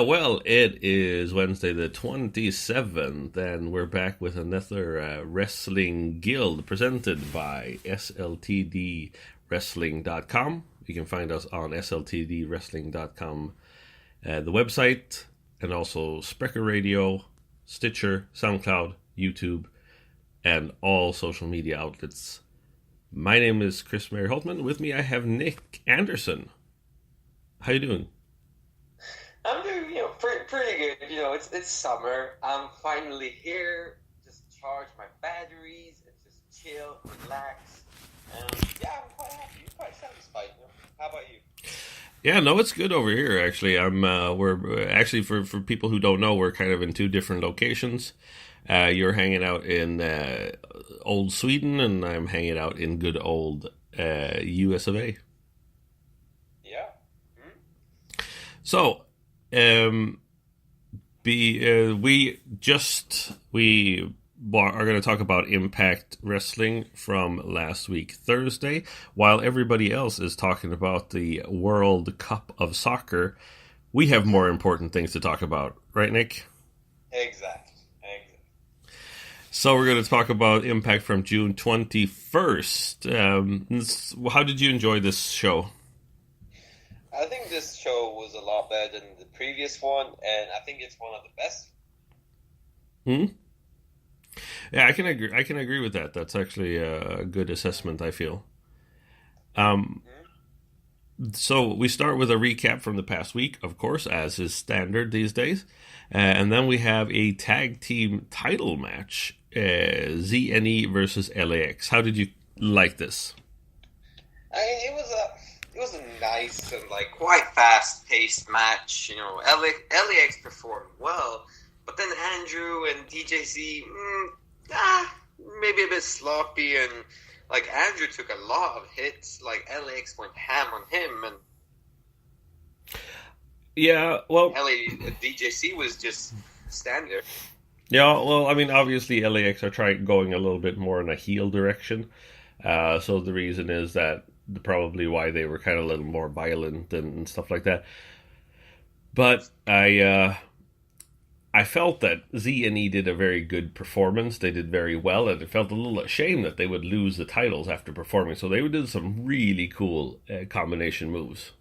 Well, it is Wednesday the 27th, and we're back with another Wrestling Guild presented by SLTDWrestling.com. You can find us on SLTDWrestling.com, the website, and also Sprecher Radio, Stitcher, Soundcloud, YouTube, and all social media outlets. My name is Chris Mary Holtman. With me I have Nick Anderson. How you doing? I'm doing, pretty good. It's summer. I'm finally here. Just charge my batteries and just chill, relax. And I'm quite happy. I'm quite satisfied. How about you? Yeah, no, it's good over here. Actually, we're actually for people who don't know, we're kind of in two different locations. You're hanging out in old Sweden, and I'm hanging out in good old US of A. Yeah. So. We are going to talk about Impact Wrestling from last week Thursday, while everybody else is talking about the World Cup of Soccer. We have more important things to talk about, right, Nick? Exactly. So we're going to talk about Impact from June 21st. How did you enjoy this show? I think this show was a lot better than the previous one, and I think it's one of the best. Yeah, I can agree with that. That's actually a good assessment, I feel. So we start with a recap from the past week, of course, as is standard these days. And then we have a tag team title match, ZNE versus LAX. How did you like this? It was a nice and quite fast-paced match. LAX performed well, but then Andrew and DJZ, maybe a bit sloppy, and Andrew took a lot of hits. LAX went ham on him, and yeah, well, DJC was just standard. Yeah, well, I mean, obviously LAX are going a little bit more in a heel direction. So the reason is that probably why they were kind of a little more violent and stuff like that. But I felt that Z&E did a very good performance. They did very well, and it felt a little ashamed that they would lose the titles after performing. So they did some really cool combination moves.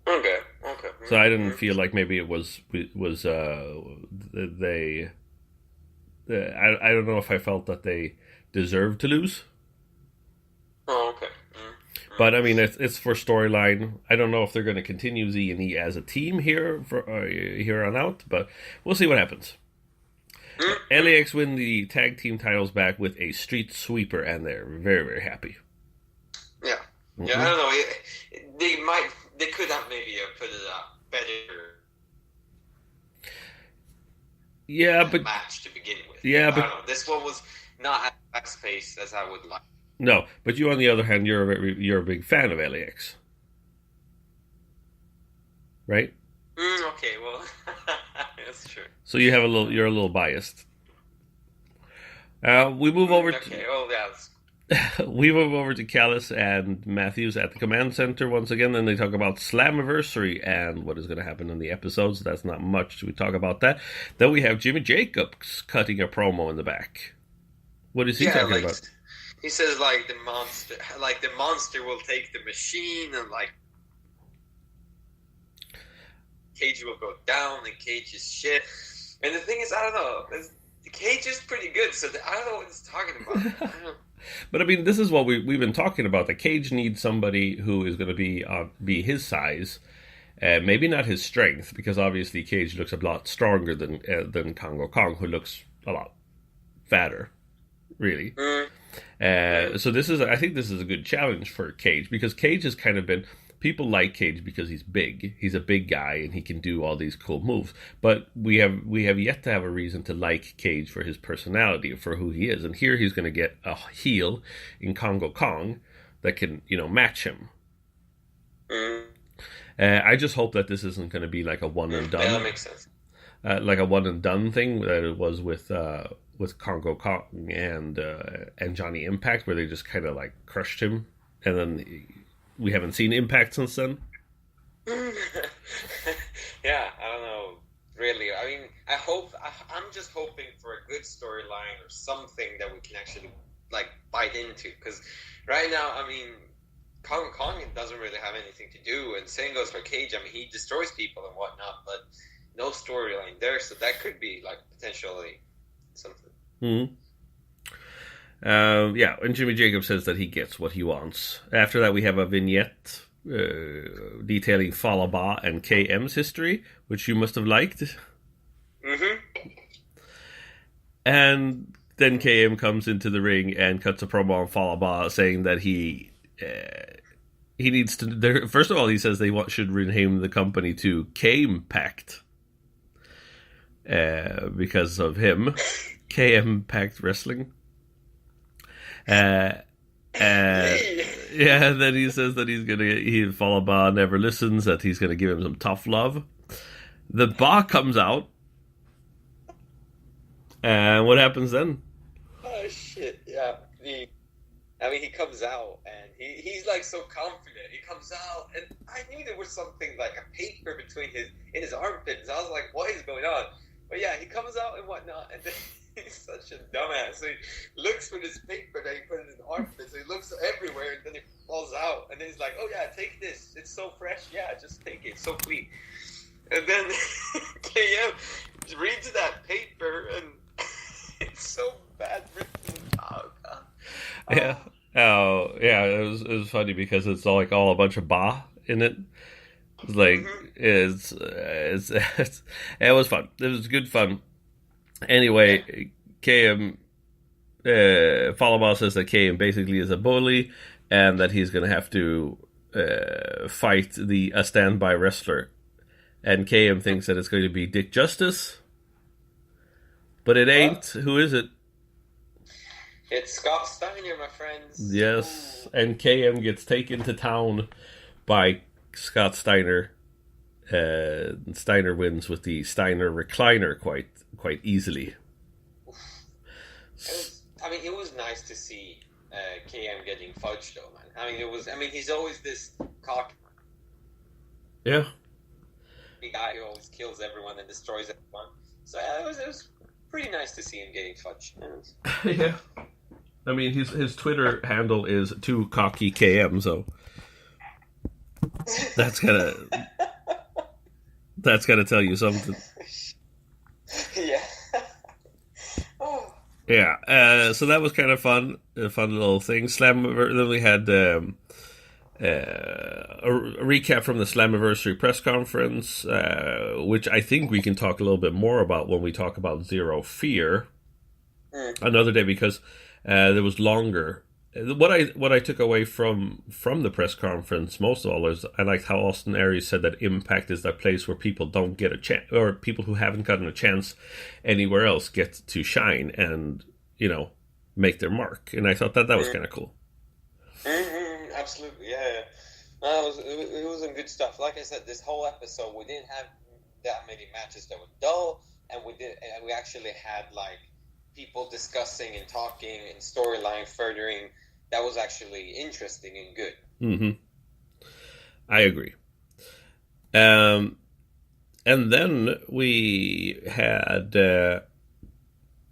Okay. So I didn't feel like maybe it was I don't know if I felt that they deserved to lose. Oh, okay. But I mean, it's for storyline. I don't know if they're going to continue Z&E as a team here on out, but we'll see what happens. LAX win the tag team titles back with a street sweeper, and they're very, very happy. Yeah, I don't know. They could have maybe put it up better. Yeah, but match to begin with. Yeah, but I don't know. This one was not as fast paced as I would like. No, but you, on the other hand, you're a big fan of LAX, right? Okay, well, that's true. So you're a little biased. We move over. Okay, well, yeah. We move over to Callis and Matthews at the command center once again. Then they talk about Slammiversary and what is going to happen in the episodes. That's not much. We talk about that. Then we have Jimmy Jacobs cutting a promo in the back. What is he talking about? He says the monster will take the machine, and Cage will go down, and Cage is shit. And the thing is, I don't know. Cage is pretty good, so I don't know what he's talking about. But I mean, this is what we've been talking about. The Cage needs somebody who is going to be his size, maybe not his strength, because obviously Cage looks a lot stronger than Kongo Kong, who looks a lot fatter, really. So I think this is a good challenge for Cage, because Cage has kind of been people like Cage because he's big. He's a big guy and he can do all these cool moves. But we have yet to have a reason to like Cage for his personality, for who he is. And here he's going to get a heel in Congo Kong that can, match him. I just hope that this isn't going to be like a one and done. Yeah, that makes sense. Like a one and done thing that it was with Congo Kong and Johnny Impact, where they just kind of like crushed him, and then we haven't seen Impact since then. Yeah, I don't know. Really, I mean, I'm just hoping for a good storyline or something that we can actually like bite into. Because right now, I mean, Kong doesn't really have anything to do, and same goes for Cage. I mean, he destroys people and whatnot, but no storyline there, so that could be like potentially something. Mm-hmm. And Jimmy Jacobs says that he gets what he wants. After that, we have a vignette detailing Falaba and KM's history, which you must have liked. Mm-hmm. And then KM comes into the ring and cuts a promo on Falaba, saying that he needs to. First of all, he says they should rename the company to KMpact because of him. KMpact Wrestling. Yeah, and then he says that Falaba never listens, that he's gonna give him some tough love. The Ba comes out, and what happens then? Oh shit! Yeah, he comes out and he's like so confident. He comes out, and I knew there was something like a paper in his armpits. I was like, what is going on? But yeah, he comes out and whatnot, and then he's such a dumbass. So he looks for this paper that he put in his armpit. So he looks everywhere, and then it falls out. And then he's like, "Oh yeah, take this. It's so fresh. Yeah, just take it. It's so clean." And then KM reads that paper, and it's so bad written. Oh god. Yeah. Oh yeah. It was funny because it's all a bunch of ba in it. It's like it was fun. It was good fun. Anyway, KM Falaba says that KM basically is a bully and that he's going to have to fight a standby wrestler. And KM thinks that it's going to be Dick Justice, but it ain't. Who is it? It's Scott Steiner, my friends. Yes, and KM gets taken to town by Scott Steiner. Steiner wins with the Steiner recliner quite easily. It was nice to see KM getting fudged though, man. He's always this cocky guy who always kills everyone and destroys everyone. So it was pretty nice to see him getting fudged. Yeah. I mean, his Twitter handle is 2CockyKM, so that's gotta tell you something. Yeah. Yeah. So that was kind of fun. A fun little thing. Then we had a recap from the Slammiversary press conference, which I think we can talk a little bit more about when we talk about Zero Fear another day, because there was longer. What I took away from the press conference most of all is I liked how Austin Aries said that Impact is that place where people don't get a chance, or people who haven't gotten a chance anywhere else get to shine and make their mark. And I thought that was kind of cool. Mm-hmm, absolutely, yeah. No, it was some good stuff. Like I said, this whole episode we didn't have that many matches that were dull, and we actually had like people discussing and talking and storyline furthering. That was actually interesting and good. Mm-hmm. I agree. And then we had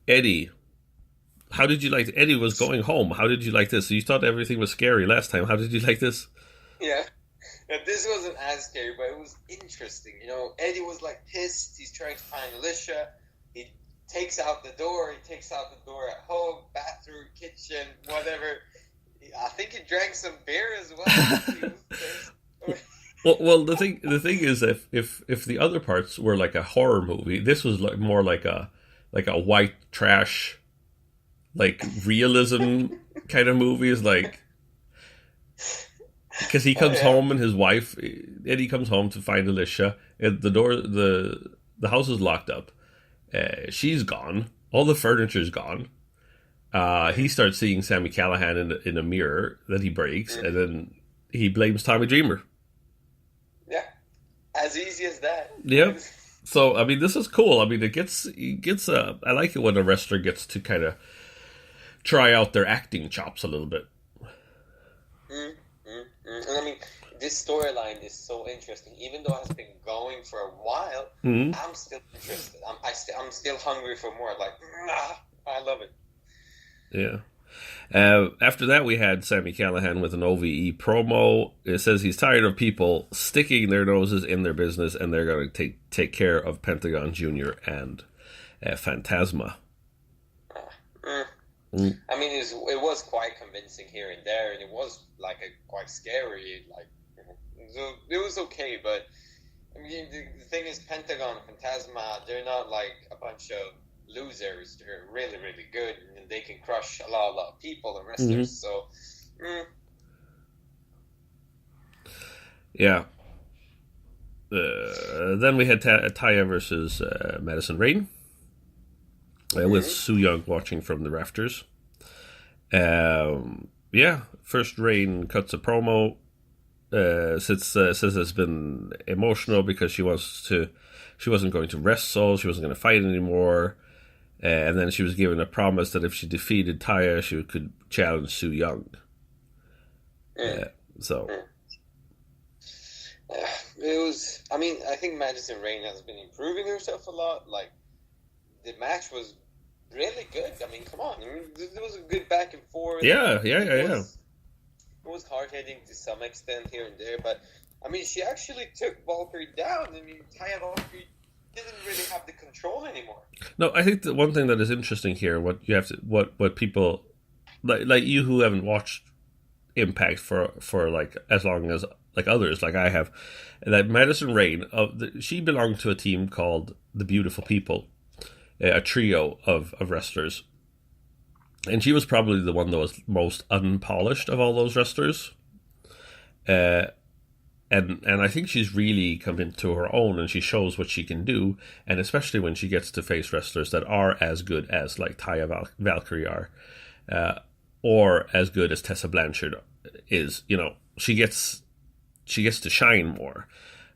Eddie. How did you like it? Eddie was going home. How did you like this? So you thought everything was scary last time. How did you like this? Yeah. This wasn't as scary, but it was interesting. Eddie was like pissed. He's trying to find Alicia. He takes out the door. He takes out the door at home, bathroom, kitchen, whatever. I think he drank some beer as well. Well, the thing is, if the other parts were like a horror movie, this was more like a white trash, like realism kind of movies. Like because he comes home and his wife, Eddie comes home to find Alicia. And the house is locked up. She's gone. All the furniture's gone. He starts seeing Sammy Callahan in a mirror that he breaks, and then he blames Tommy Dreamer. Yeah, as easy as that. Yeah. So I mean, this is cool. I mean, it gets. I like it when a wrestler gets to kind of try out their acting chops a little bit. And I mean, this storyline is so interesting. Even though it has been going for a while, I'm still interested. I'm still hungry for more. Like, I love it. Yeah. After that, we had Sammy Callahan with an OVE promo. It says he's tired of people sticking their noses in their business, and they're going to take care of Pentagon Jr. and Phantasma. I mean, it was quite convincing here and there, and it was like quite scary. Like, so it was okay, but I mean, the thing is, Pentagon and Phantasma, they're not like a bunch of losers. They're really, really good, and they can crush a lot of people and wrestlers. So, yeah. Then we had Taya versus Madison Rayne. With Su Yung watching from the rafters. First Rayne cuts a promo. Says it's been emotional because she wasn't going to wrestle, she wasn't going to fight anymore. And then she was given a promise that if she defeated Taya, she could challenge Su Yung. It was. I mean, I think Madison Rayne has been improving herself a lot. Like, the match was really good. I mean, come on. I mean, there was a good back and forth. Yeah. It was hard-hitting to some extent here and there, but, I mean, she actually took Valkyrie down. I mean, Taya Valkyrie didn't really have the control anymore. No, I think the one thing that is interesting here, what people, like you who haven't watched Impact for like as long as like others, like I have, that Madison Rayne, she belonged to a team called the Beautiful People, a trio of wrestlers, and she was probably the one that was most unpolished of all those wrestlers, and I think she's really come into her own, and she shows what she can do, and especially when she gets to face wrestlers that are as good as like Taya Valkyrie are, or as good as Tessa Blanchard is. You know, she gets to shine more.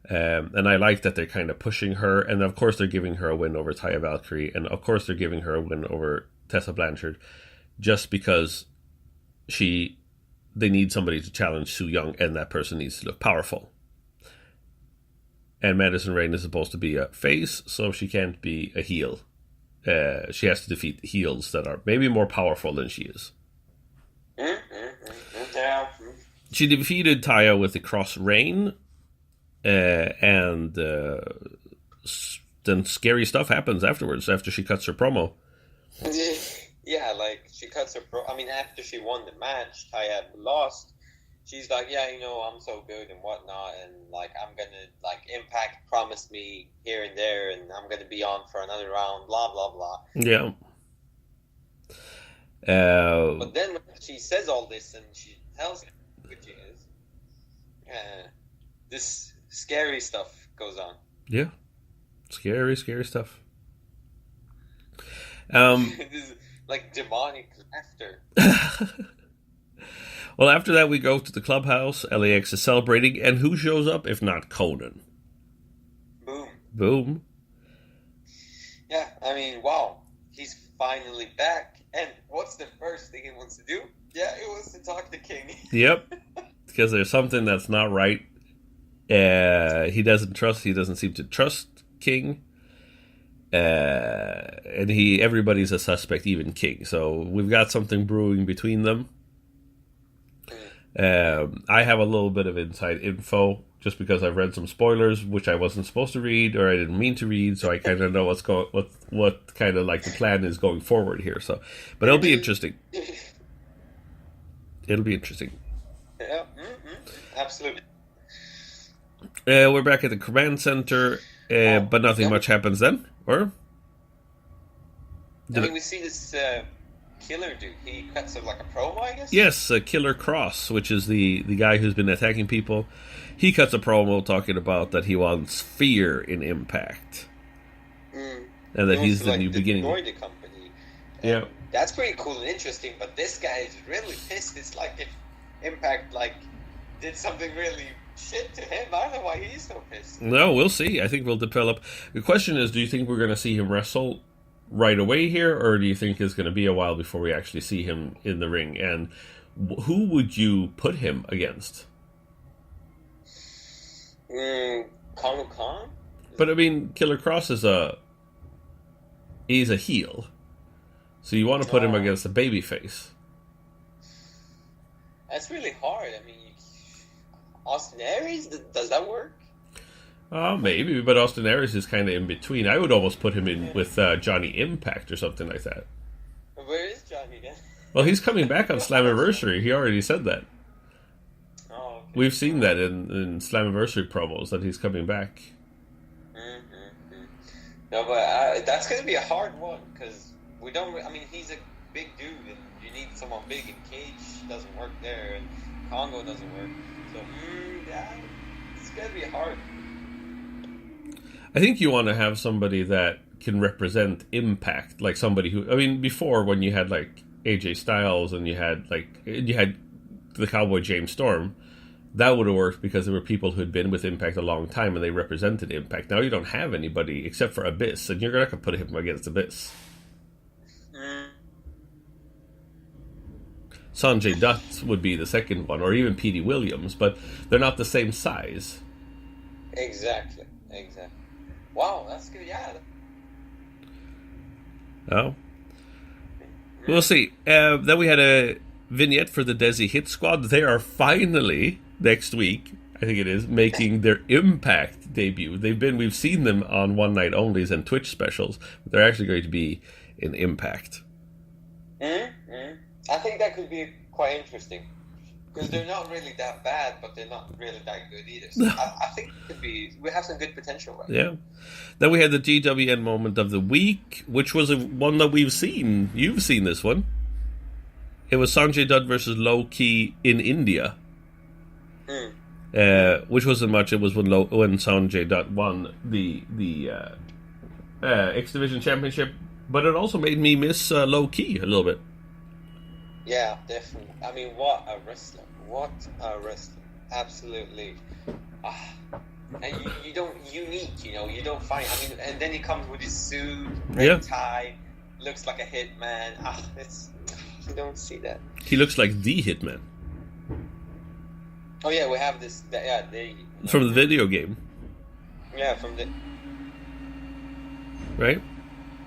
And I like that they're kind of pushing her, and of course they're giving her a win over Taya Valkyrie, and of course they're giving her a win over Tessa Blanchard, just because they need somebody to challenge Su Yung, and that person needs to look powerful. And Madison Rayne is supposed to be a face, so she can't be a heel. She has to defeat heels that are maybe more powerful than she is. She defeated Taya with the Cross Rain. And then scary stuff happens afterwards, after she cuts her promo. Yeah, like, she cuts her I mean, after she won the match, Taya lost. She's like, yeah, you know, I'm so good and whatnot, and, like, I'm gonna, like, Impact promised me here and there, and I'm gonna be on for another round, blah, blah, blah. Yeah. But then when she says all this, and she tells him who she is, this scary stuff goes on. Yeah. Scary stuff. This is like demonic laughter. Well, after that, we go to the clubhouse. LAX is celebrating, and who shows up if not Konnan? Boom. Yeah, I mean, wow. He's finally back. And what's the first thing he wants to do? Yeah, it was to talk to King. Yep. Because there's something that's not right. He doesn't seem to trust King. And everybody's a suspect, even King. So we've got something brewing between them. I have a little bit of inside info just because I've read some spoilers, which I wasn't supposed to read or I didn't mean to read, so I kind of know what kind of like the plan is going forward here. So, but it'll be interesting. Yeah, absolutely. We're back at the command center, but nothing much happens then, or? I mean, we see this Killer dude? He cuts like a promo, I guess? Yes, Killer Cross, which is the guy who's been attacking people. He cuts a promo talking about that he wants fear in Impact. And that he's the new beginning. The company. Yeah. That's pretty cool and interesting, but this guy is really pissed. It's like if Impact did something really shit to him. I don't know why he's so pissed. No, we'll see. I think we'll develop. The question is, do you think we're going to see him wrestle right away here, or do you think it's going to be a while before we actually see him in the ring? And who would you put him against? Khan? But I mean, Killer Cross he's a heel. So you want to put him against a babyface. That's really hard. I mean, Austin Aries, does that work? Maybe, but Austin Aries is kind of in between. I would almost put him in with Johnny Impact or something like that. Where is Johnny then? Well, he's coming back on Slammiversary. He already said that. Oh, okay. We've seen that in Slammiversary promos that he's coming back. No, but that's going to be a hard one because we don't. I mean, he's a big dude, and you need someone big. And Cage doesn't work there, and Congo doesn't work. So, it's going to be hard. I think you want to have somebody that can represent Impact, like somebody who. I mean, before when you had like AJ Styles and you had the Cowboy James Storm. That would have worked because there were people who had been with Impact a long time and they represented Impact. Now you don't have anybody except for Abyss, and you're not going to put him against Abyss. Sanjay Dutt would be the second one, or even Petey Williams, but they're not the same size. Exactly. Wow, that's good, yeah. Oh. We'll see. Then we had a vignette for the Desi Hit Squad. They are finally... next week, I think it is, making their Impact debut. We've seen them on One Night Onlys and Twitch specials, but they're actually going to be in Impact. I think that could be quite interesting. Because they're not really that bad, but they're not really that good either. So I think we have some good potential. Right? Yeah. Then we had the GWN moment of the week, which was one that we've seen. You've seen this one. It was Sanjay Dutt versus Low Ki in India. Which wasn't much. It was when Sanjay Dutt won the X Division Championship, but it also made me miss Low Ki a little bit. Yeah, definitely. I mean, what a wrestler! Absolutely. And you don't unique, you don't find. I mean, and then he comes with his suit, red tie, looks like a hitman. You don't see that. He looks like the Hitman. Oh yeah, we have this. From the video game. Yeah, from the. Right.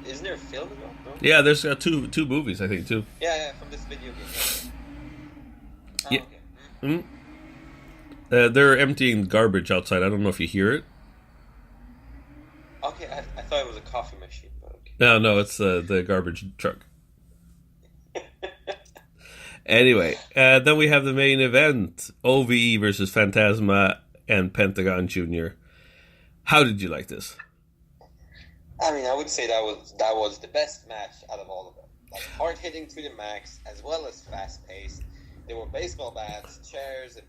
Isn't there a film? No? Yeah, there's two movies, I think, too. Yeah, from this video game. Yeah. Okay. Mm-hmm. They're emptying garbage outside. I don't know if you hear it. Okay, I thought it was a coffee machine. But okay. No, it's the garbage truck. Anyway, then we have the main event, OVE versus Phantasma and Pentagon Jr. How did you like this? I mean, I would say that was the best match out of all of them. Like, hard-hitting to the max, as well as fast-paced. There were baseball bats, chairs, and...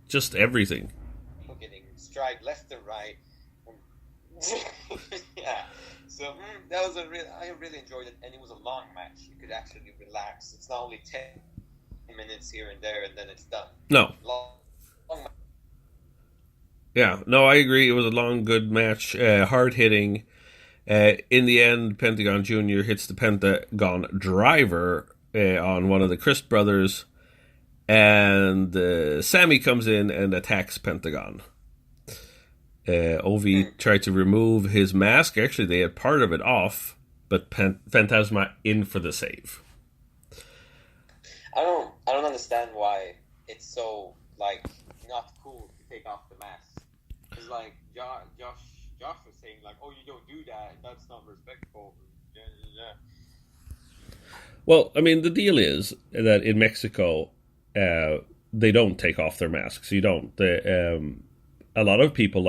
just everything. People getting strike left and right. Yeah. So that was I really enjoyed it, and it was a long match. You could actually relax. It's not only 10 minutes here and there, and then it's done. No. Long match. Yeah, no, I agree. It was a long, good match, hard hitting. In the end, Pentagon Jr. hits the Pentagon Driver on one of the Christ brothers, and Sammy comes in and attacks Pentagon. OV tried to remove his mask. Actually, they had part of it off, but Phantasma in for the save. I don't understand why it's so not cool to take off the mask. It's like Josh was saying oh, you don't do that. That's not respectful. Well, I mean, the deal is that in Mexico, they don't take off their masks. You don't. A lot of people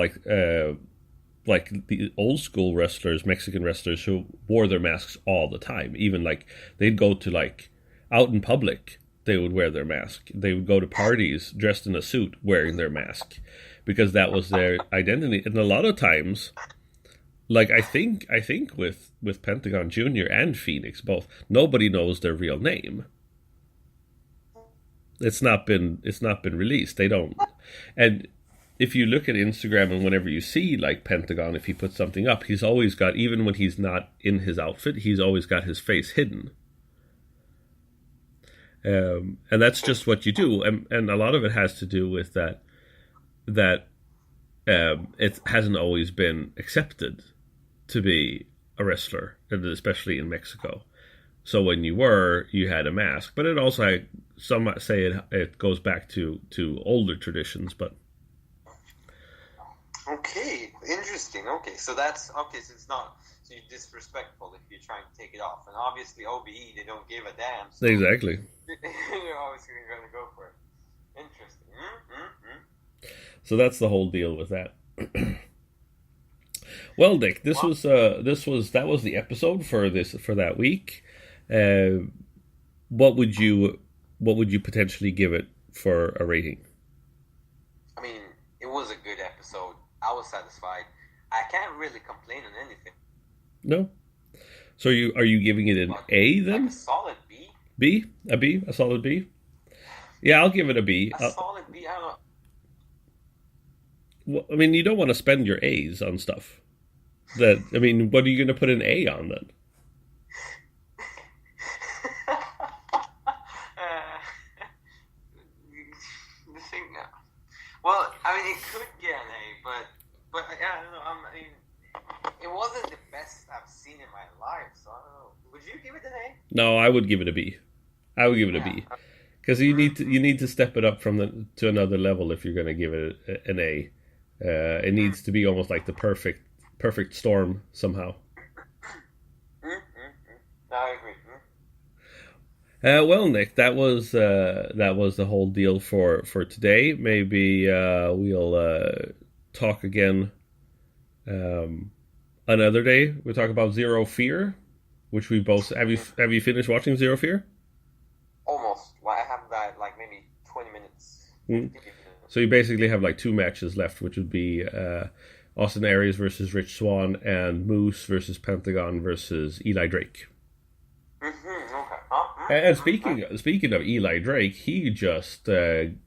like the old school wrestlers, Mexican wrestlers who wore their masks all the time. Even like they'd go to like out in public, they would wear their mask. They would go to parties dressed in a suit wearing their mask because that was their identity. And a lot of times, like I think with Pentagon Jr. and Phoenix both, nobody knows their real name. It's not been released. They don't. And if you look at Instagram and whenever you see like Pentagon, if he puts something up, he's always got, even when he's not in his outfit, he's always got his face hidden. And that's just what you do. And a lot of it has to do with that it hasn't always been accepted to be a wrestler, and especially in Mexico. So when you had a mask, but it also had, some might say it goes back to older traditions, but. Okay, interesting. Okay, so that's okay. So it's not so you're disrespectful if you're trying to take it off, and obviously OBE they don't give a damn. So exactly. You're obviously going to go for it. Interesting. So that's the whole deal with that. Well, Nick, that was the episode for that week. What would you potentially give it for a rating? I mean, it was a good episode. I was satisfied. I can't really complain on anything. No. So are you giving it an A then? Like a solid B. B? A B? A solid B? Yeah, I'll give it a B. A solid B. I don't know. Well, I mean, you don't want to spend your A's on stuff. What are you going to put an A on then? Well, I mean, it could get an A, but I don't know. I mean, it wasn't the best I've seen in my life, so I don't know. Would you give it an A? No, I would give it a B. I would give it a B, because you need to step it up to another level if you're going to give it an A. It needs to be almost like the perfect storm somehow. I agree. Well, Nick, that was the whole deal for today. Maybe we'll talk again another day. We'll talk about Zero Fear, which we both have you finished watching Zero Fear? Almost. Well, I have that like maybe 20 minutes. So you basically have like 2 matches left, which would be Austin Aries versus Rich Swann and Moose versus Pentagon versus Eli Drake. And speaking of Eli Drake, he just re-signed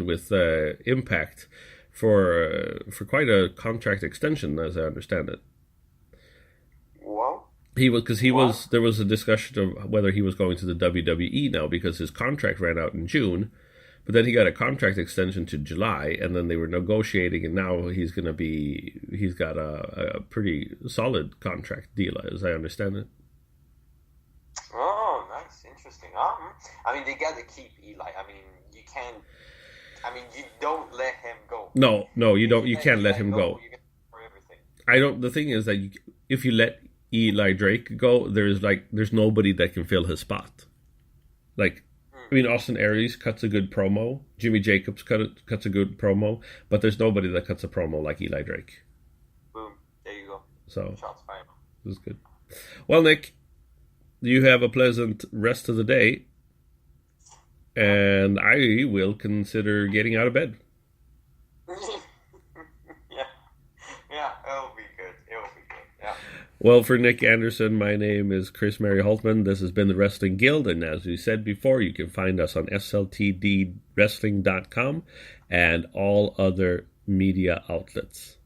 with Impact for quite a contract extension, as I understand it. Well, there was a discussion of whether he was going to the WWE now because his contract ran out in June, but then he got a contract extension to July, and then they were negotiating, and now he's got a pretty solid contract deal, as I understand it. Oh, nice, interesting. I mean, they got to keep Eli. I mean, you can't. I mean, you don't let him go. No, you don't. You can't let him go. You get for everything. The thing is that if you let Eli Drake go, there's nobody that can fill his spot. Like, I mean, Austin Aries cuts a good promo. Jimmy Jacobs cuts a good promo, but there's nobody that cuts a promo like Eli Drake. Boom! There you go. So shots fired. This is good. Well, Nick, you have a pleasant rest of the day, and I will consider getting out of bed. Yeah, it'll be good. Yeah. Well, for Nick Anderson, my name is Chris Mary Holtman. This has been the Wrestling Guild, and as we said before, you can find us on sltdwrestling.com and all other media outlets.